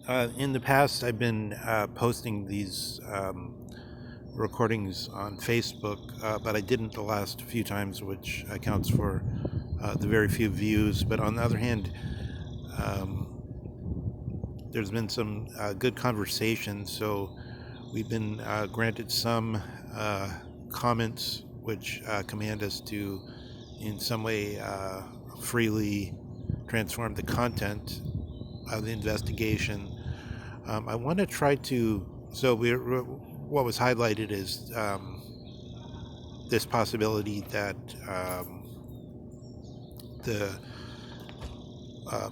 In the past, I've been posting these recordings on Facebook, but I didn't the last few times, which accounts for the very few views. But on the other hand, um, there's been some good conversation, so we've been granted some comments which command us to, in some way, freely transform the content of the investigation. I want to try to. So what was highlighted is this possibility that the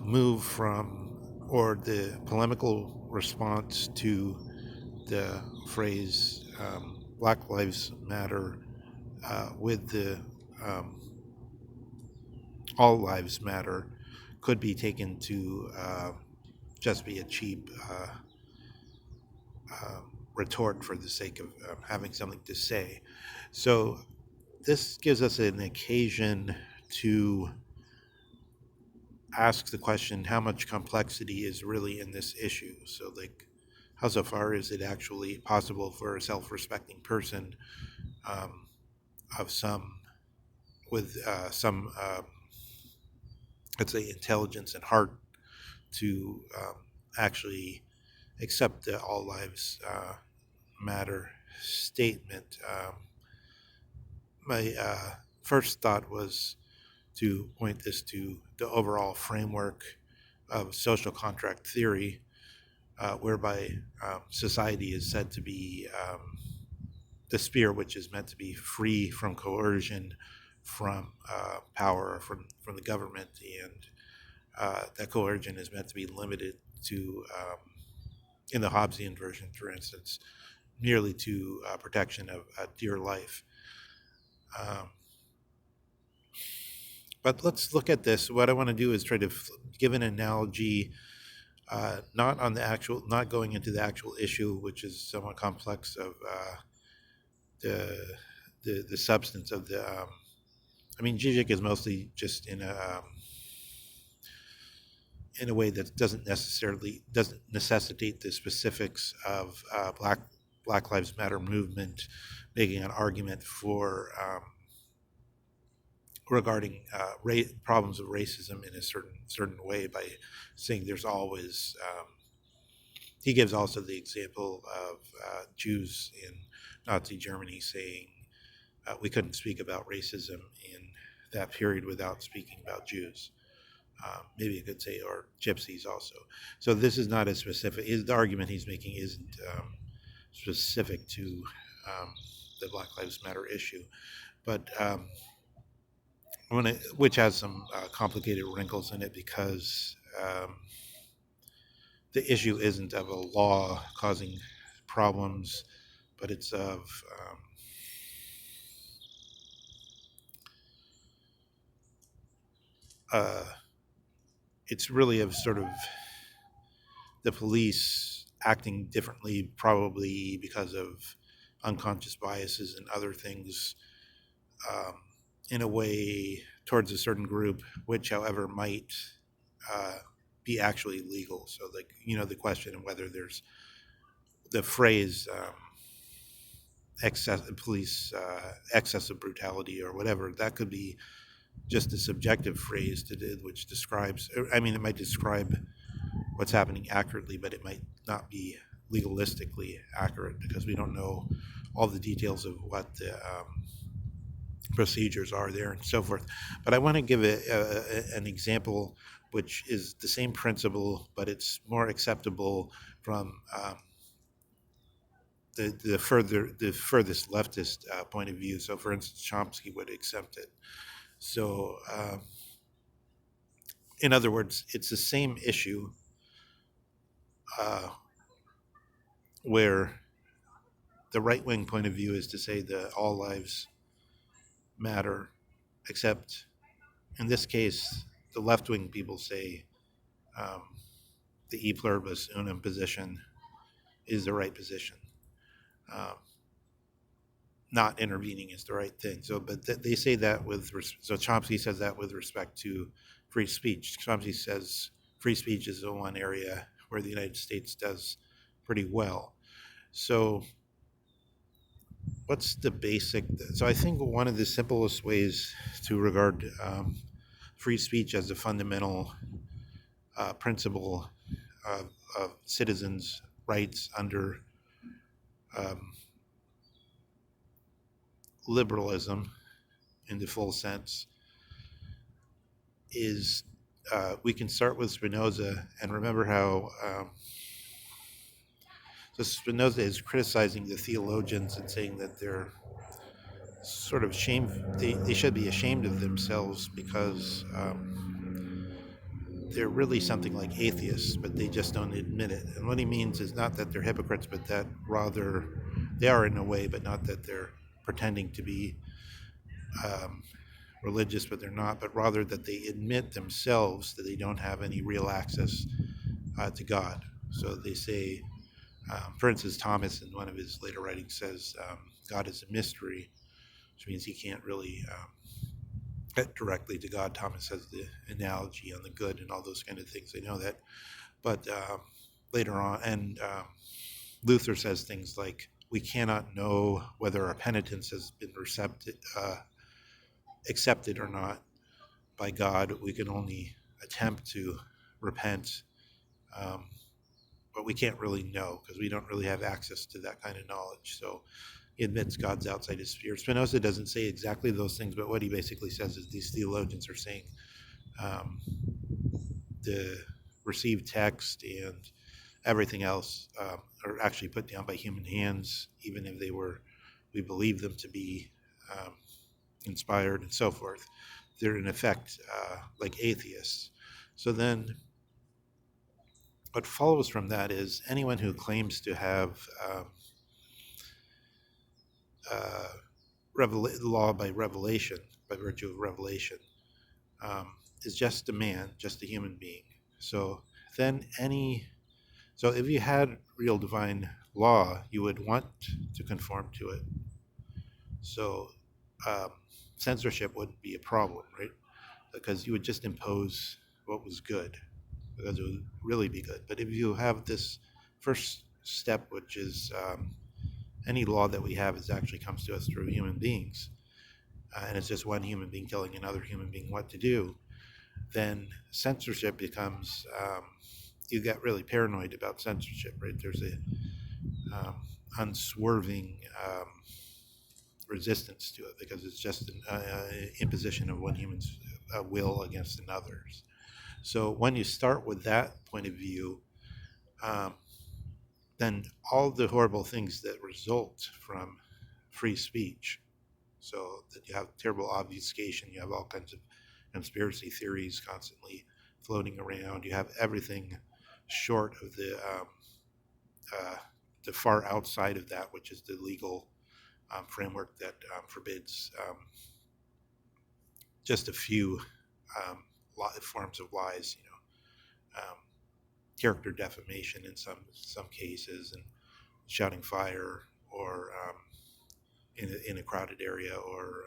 move from, or the polemical response to the phrase Black Lives Matter with the um, All Lives Matter could be taken to just be a cheap retort for the sake of having something to say. So this gives us an occasion to ask the question, how much complexity is really in this issue? So, like, how so far is it actually possible for a self-respecting person um, of some, with some, let's say, intelligence and heart to actually accept the all lives matter statement? My first thought was to point this to the overall framework of social contract theory, whereby society is said to be the sphere which is meant to be free from coercion, from power, from the government, and that coercion is meant to be limited to, in the Hobbesian version, for instance, merely to protection of dear life. Um, but let's look at this. What I want to do is try to give an analogy, not going into the actual issue, which is somewhat complex, of the, the substance of the. I mean, Zizek is mostly just in a way that doesn't necessitate the specifics of Black Lives Matter movement, making an argument for regarding problems of racism in a certain way by saying there's always. He gives also the example of Jews in Nazi Germany saying we couldn't speak about racism in that period without speaking about Jews. Maybe you could say, or gypsies also. So this is not as specific. The argument he's making isn't specific to the Black Lives Matter issue, but which has some complicated wrinkles in it, because the issue isn't of a law causing problems, but it's of it's really of sort of the police acting differently, probably because of unconscious biases and other things, um, in a way towards a certain group, which, however, might uh, be actually legal. So, like, the question of whether there's the phrase excessive brutality or whatever, that could be just a subjective phrase which describes. I mean, it might describe what's happening accurately, but it might not be legalistically accurate because we don't know all the details of what the procedures are there and so forth. But I want to give an example which is the same principle, but it's more acceptable from the furthest leftist point of view. So, for instance, Chomsky would accept it. So, in other words, it's the same issue uh, where the right wing point of view is to say that all lives matter, except in this case, the left wing people say um, the e pluribus unum position is the right position. Um, Not intervening is the right thing. So, but they say that so Chomsky says that with respect to free speech. Chomsky says free speech is the one area where the United States does pretty well. So what's the basic? So I think one of the simplest ways to regard free speech as a fundamental principle of citizens' rights under um, liberalism in the full sense is we can start with Spinoza and remember how so Spinoza is criticizing the theologians and saying that they're sort of ashamed, they should be ashamed of themselves because they're really something like atheists, but they just don't admit it. And what he means is not that they're hypocrites, but that rather they are in a way, but not that they're pretending to be um, religious, but they're not, but rather that they admit themselves that they don't have any real access to God. So they say, for instance, Thomas in one of his later writings says, God is a mystery, which means he can't really get directly to God. Thomas has the analogy on the good and all those kind of things. They know that. But later on, and Luther says things like, we cannot know whether our penitence has been accepted or not by God. We can only attempt to repent, but we can't really know because we don't really have access to that kind of knowledge. So he admits God's outside his sphere. Spinoza doesn't say exactly those things, but what he basically says is these theologians are saying the received text and everything else are actually put down by human hands, even if we believe them to be inspired and so forth. They're in effect like atheists. So then what follows from that is anyone who claims to have law by revelation, by virtue of revelation, is just a man, just a human being. So then so if you had real divine law, you would want to conform to it. So censorship wouldn't be a problem, right? Because you would just impose what was good, because it would really be good. But if you have this first step, which is any law that we have actually comes to us through human beings, and it's just one human being telling another human being what to do, then censorship becomes, you get really paranoid about censorship, right? There's a unswerving resistance to it because it's just an imposition of one human's will against another's. So when you start with that point of view, then all the horrible things that result from free speech, so that you have terrible obfuscation, you have all kinds of conspiracy theories constantly floating around, you have everything short of the far outside of that, which is the legal framework that forbids just a few forms of lies, character defamation in some cases, and shouting fire, or in a crowded area, or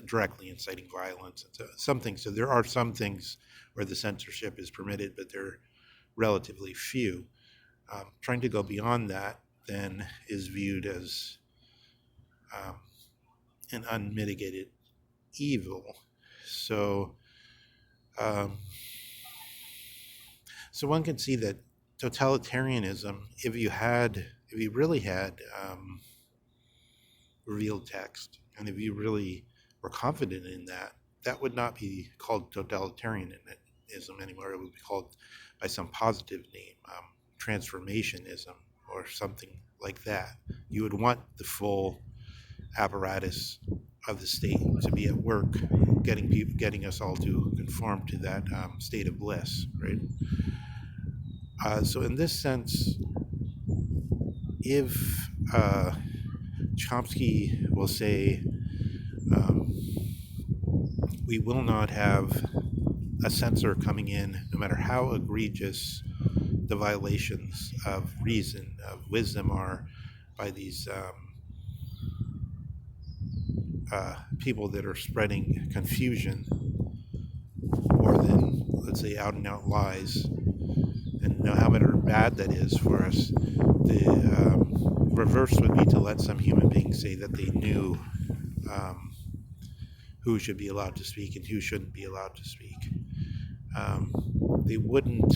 directly inciting violence, and some things. So there are some things where the censorship is permitted, but they're relatively few. Trying to go beyond that then is viewed as an unmitigated evil. So so one can see that totalitarianism, if you really had revealed text, and if you really were confident in that, that would not be called totalitarianism anymore. It would be called by some positive name, transformationism or something like that. You would want the full apparatus of the state to be at work, getting us all to conform to that state of bliss, right? So in this sense, if Chomsky will say, we will not have a censor coming in, no matter how egregious the violations of reason, of wisdom are by these people that are spreading confusion more than, let's say, out and out lies and no matter bad that is for us, the reverse would be to let some human being say that they knew um, who should be allowed to speak and who shouldn't be allowed to speak. They wouldn't.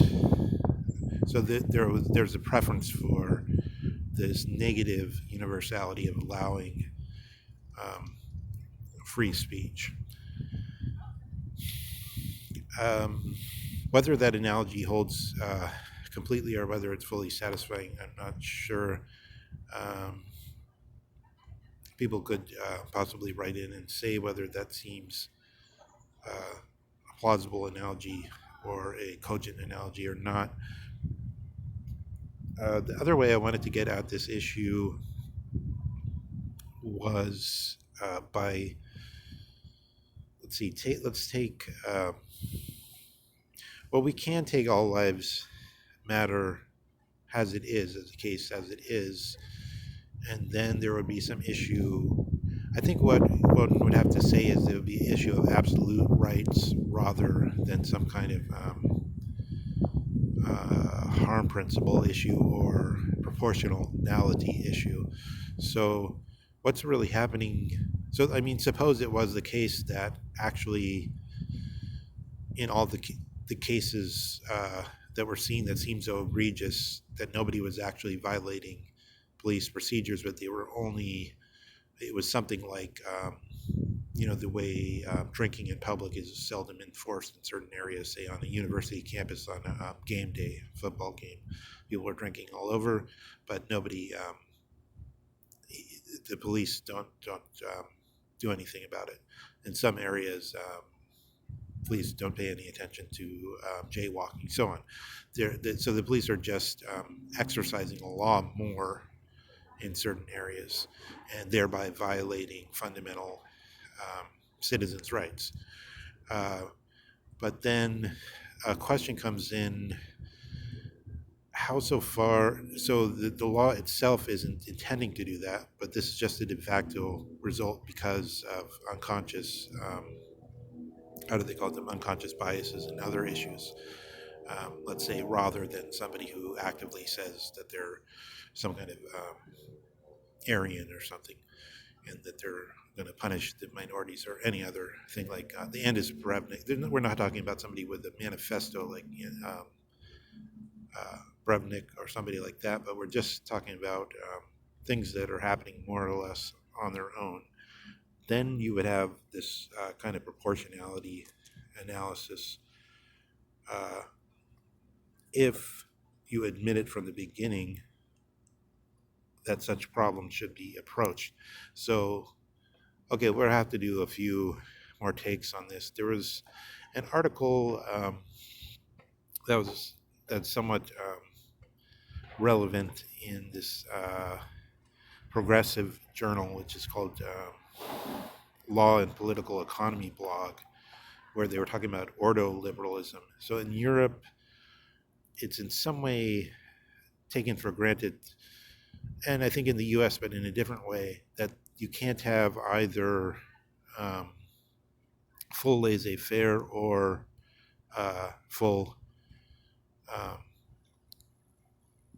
So there's a preference for this negative universality of allowing free speech. Whether that analogy holds completely or whether it's fully satisfying, I'm not sure. Um, People could possibly write in and say whether that seems a plausible analogy or a cogent analogy or not. The other way I wanted to get at this issue was by, let's take, well, we can take all lives matter as it is, as the case as it is, and then there would be some issue. I think what one would have to say is there would be an issue of absolute rights rather than some kind of harm principle issue or proportionality issue. So what's really happening? So, I mean, suppose it was the case that actually in all the cases that were seen that seemed so egregious that nobody was actually violating police procedures, but they were only, it was something like, the way drinking in public is seldom enforced in certain areas, say on a university campus on a game day, football game. People are drinking all over, but nobody, the police don't do anything about it. In some areas, police don't pay any attention to jaywalking, so on. So the police are just exercising the law more in certain areas, and thereby violating fundamental citizens' rights. But then a question comes in, how so far, so the law itself isn't intending to do that, but this is just a de facto result because of unconscious, how do they call them, unconscious biases and other issues. Let's say rather than somebody who actively says that they're some kind of Aryan or something, and that they're going to punish the minorities or any other thing like the Andis Brevnik. We're not talking about somebody with a manifesto like Brevnik or somebody like that, but we're just talking about things that are happening more or less on their own. Then you would have this kind of proportionality analysis if you admit it from the beginning that such problems should be approached. So, okay, we'll have to do a few more takes on this. There was an article that's somewhat relevant in this progressive journal, which is called Law and Political Economy blog, where they were talking about ordoliberalism. So in Europe, it's in some way taken for granted, and I think in the US, but in a different way, that you can't have either full laissez-faire or full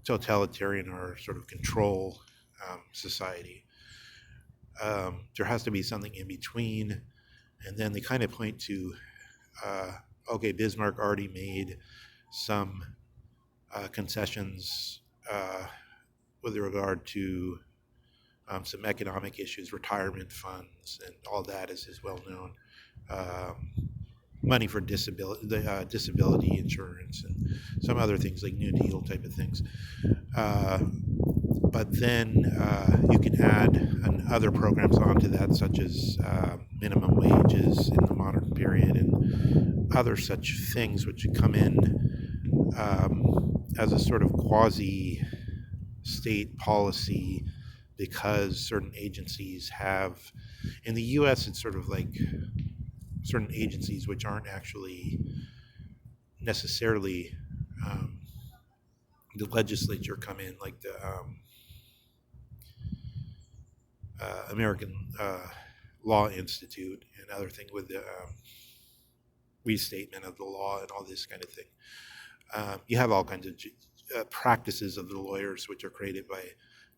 totalitarian or sort of control society. There has to be something in between, and then they kind of point to, okay, Bismarck already made some concessions with regard to some economic issues, retirement funds, and all that is well known. Money for disability insurance, and some other things like New Deal type of things. But then you can add other programs onto that, such as minimum wages in the modern period and other such things, which come in as a sort of quasi-state policy, because certain agencies have, in the US, it's sort of like certain agencies which aren't actually necessarily the legislature come in, like the American Law Institute and other thing with the restatement of the law and all this kind of thing. You have all kinds of practices of the lawyers, which are created by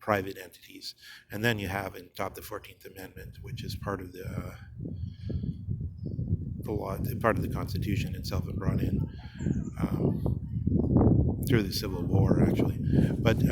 private entities, and then you have in top the 14th Amendment, which is part of the law, part of the Constitution itself, and brought in through the Civil War, actually. But